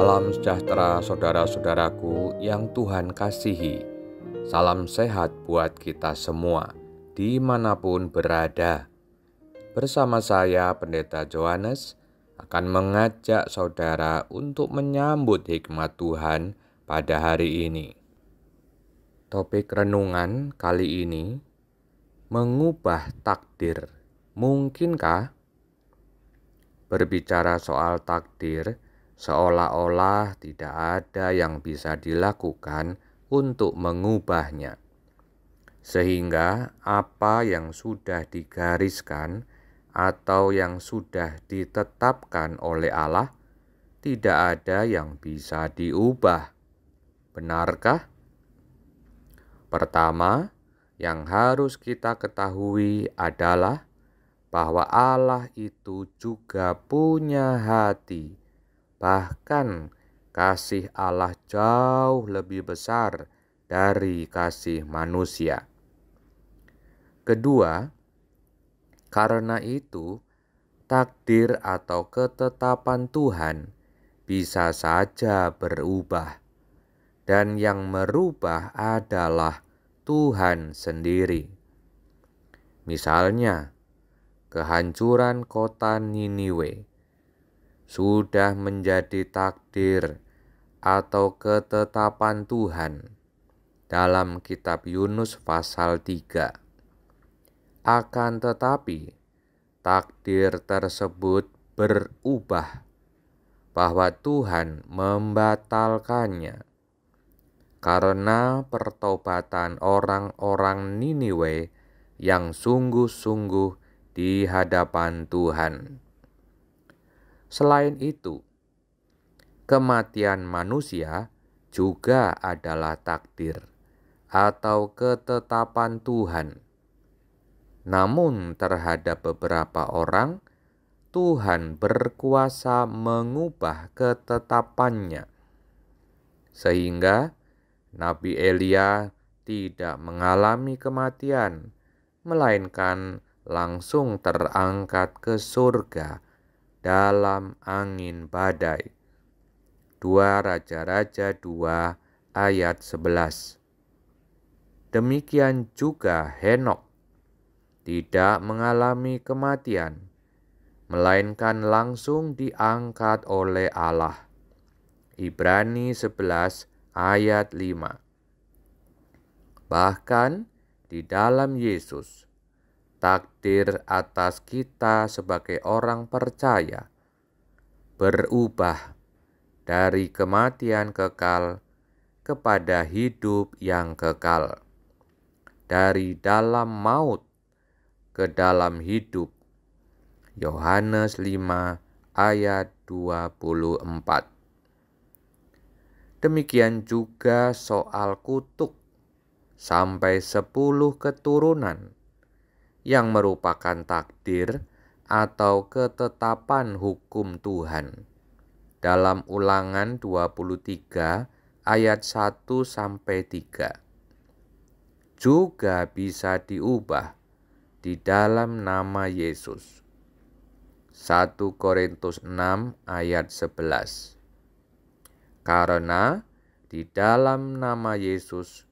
Salam sejahtera saudara-saudaraku yang Tuhan kasihi. Salam sehat buat kita semua, dimanapun berada. Bersama saya, Pendeta Johannes, akan mengajak saudara untuk menyambut hikmat Tuhan pada hari ini. Topik renungan kali ini, mengubah takdir. Mungkinkah? Berbicara soal takdir, seolah-olah tidak ada yang bisa dilakukan untuk mengubahnya. Sehingga apa yang sudah digariskan atau yang sudah ditetapkan oleh Allah, tidak ada yang bisa diubah. Benarkah? Pertama, yang harus kita ketahui adalah bahwa Allah itu juga punya hati. Bahkan kasih Allah jauh lebih besar dari kasih manusia. Kedua, karena itu takdir atau ketetapan Tuhan bisa saja berubah, dan yang merubah adalah Tuhan sendiri. Misalnya, kehancuran kota Niniwe sudah menjadi takdir atau ketetapan Tuhan dalam kitab Yunus pasal 3. Akan tetapi, takdir tersebut berubah, bahwa Tuhan membatalkannya karena pertobatan orang-orang Niniwe yang sungguh-sungguh di hadapan Tuhan. Selain itu, kematian manusia juga adalah takdir atau ketetapan Tuhan. Namun terhadap beberapa orang, Tuhan berkuasa mengubah ketetapannya, sehingga Nabi Elia tidak mengalami kematian, melainkan langsung terangkat ke surga dalam angin badai. 2 Raja-Raja 2 ayat 11. Demikian juga Henokh tidak mengalami kematian, melainkan langsung diangkat oleh Allah. Ibrani 11 ayat 5. Bahkan di dalam Yesus, takdir atas kita sebagai orang percaya berubah dari kematian kekal kepada hidup yang kekal, dari dalam maut ke dalam hidup. Yohanes 5 ayat 24. Demikian juga soal kutuk sampai 10 keturunan yang merupakan takdir atau ketetapan hukum Tuhan. Dalam Ulangan 23 ayat 1-3. Juga bisa diubah di dalam nama Yesus. 1 Korintus 6 ayat 11. Karena di dalam nama Yesus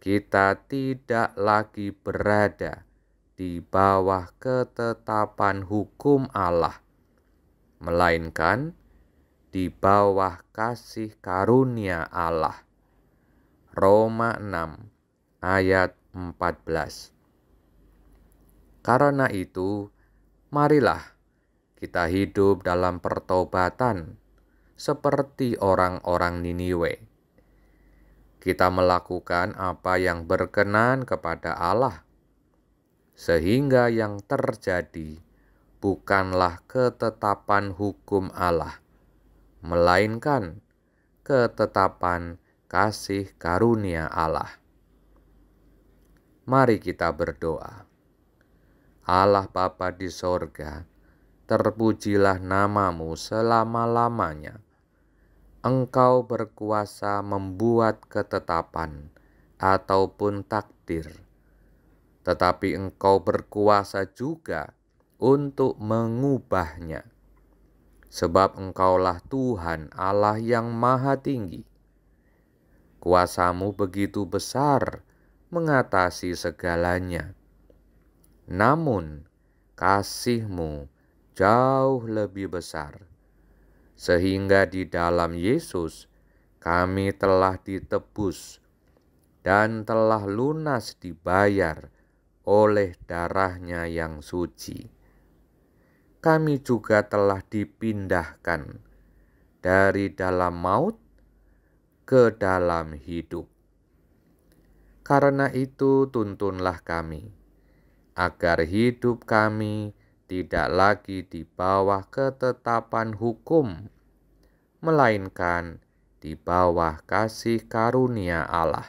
kita tidak lagi berada di bawah ketetapan hukum Allah, melainkan di bawah kasih karunia Allah. Roma 6 ayat 14. Karena itu, marilah kita hidup dalam pertobatan seperti orang-orang Niniwe. Kita melakukan apa yang berkenan kepada Allah, sehingga yang terjadi bukanlah ketetapan hukum Allah, melainkan ketetapan kasih karunia Allah. Mari kita berdoa. Allah Bapa di sorga, terpujilah namamu selama-lamanya. Engkau berkuasa membuat ketetapan ataupun takdir, tetapi Engkau berkuasa juga untuk mengubahnya. sebab Engkaulah Tuhan Allah yang Maha Tinggi. Kuasa-Mu begitu besar mengatasi segalanya. Namun, kasih-Mu jauh lebih besar, sehingga di dalam Yesus kami telah ditebus dan telah lunas dibayar oleh darah-Nya yang suci. Kami juga telah dipindahkan dari dalam maut ke dalam hidup. Karena itu tuntunlah kami, agar hidup kami tidak lagi di bawah ketetapan hukum, melainkan di bawah kasih karunia Allah.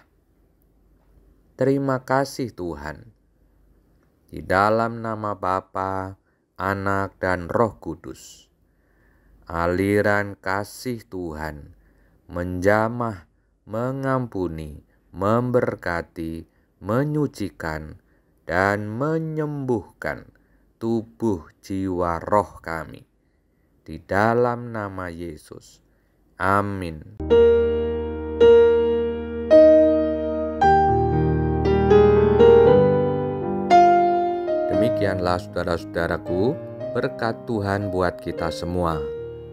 Terima kasih Tuhan. Di dalam nama Bapa, Anak, dan Roh Kudus, aliran kasih Tuhan menjamah, mengampuni, memberkati, menyucikan, dan menyembuhkan tubuh, jiwa, roh kami. Di dalam nama Yesus. Amin. Demikianlah saudara-saudaraku, berkat Tuhan buat kita semua.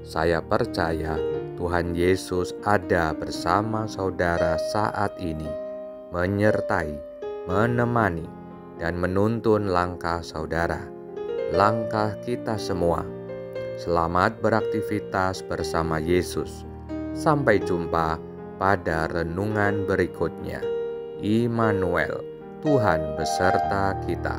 Saya percaya Tuhan Yesus ada bersama saudara saat ini, menyertai, menemani, dan menuntun langkah saudara, langkah kita semua. Selamat beraktivitas bersama Yesus. Sampai jumpa pada renungan berikutnya. Immanuel, Tuhan beserta kita.